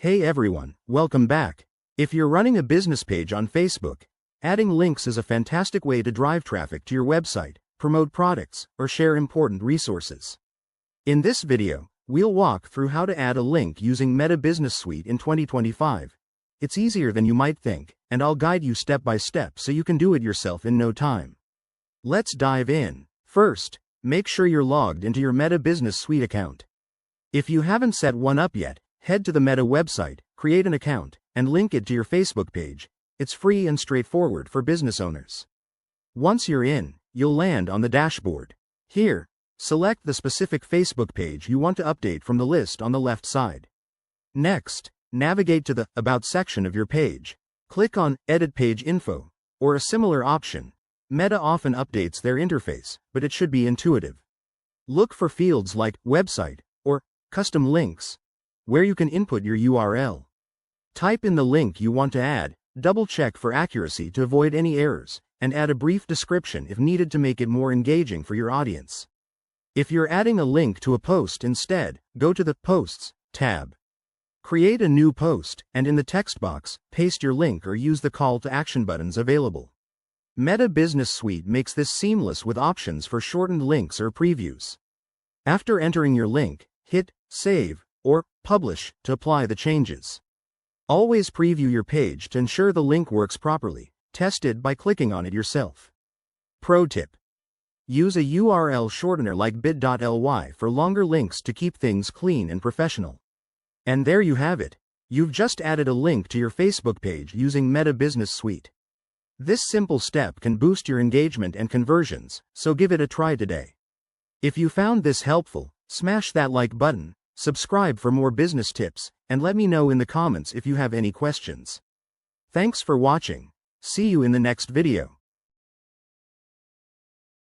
Hey everyone, welcome back. If you're running a business page on Facebook, adding links is a fantastic way to drive traffic to your website, promote products, or share important resources. In this video, we'll walk through how to add a link using Meta Business Suite in 2025. It's easier than you might think, and I'll guide you step by step so you can do it yourself in no time. Let's dive in. First, make sure you're logged into your Meta Business Suite account. If you haven't set one up yet, head to the Meta website, create an account, and link it to your Facebook page. It's free and straightforward for business owners. Once you're in, you'll land on the dashboard. Here, select the specific Facebook page you want to update from the list on the left side. Next, navigate to the About section of your page. Click on Edit Page Info, or a similar option. Meta often updates their interface, but it should be intuitive. Look for fields like Website or Custom Links, where you can input your URL. Type in the link you want to add, double-check for accuracy to avoid any errors, and add a brief description if needed to make it more engaging for your audience. If you're adding a link to a post instead, go to the Posts tab. Create a new post, and in the text box, paste your link or use the call to action buttons available. Meta Business Suite makes this seamless with options for shortened links or previews. After entering your link, hit Save or Publish to apply the changes. Always preview your page to ensure the link works properly. Test it by clicking on it yourself. Pro tip: use a URL shortener like bit.ly for longer links to keep things clean and professional. And there you have it. You've just added a link to your Facebook page using Meta Business Suite. This simple step can boost your engagement and conversions, so give it a try today. If you found this helpful, smash that like button, subscribe for more business tips, and let me know in the comments if you have any questions. Thanks for watching. See you in the next video.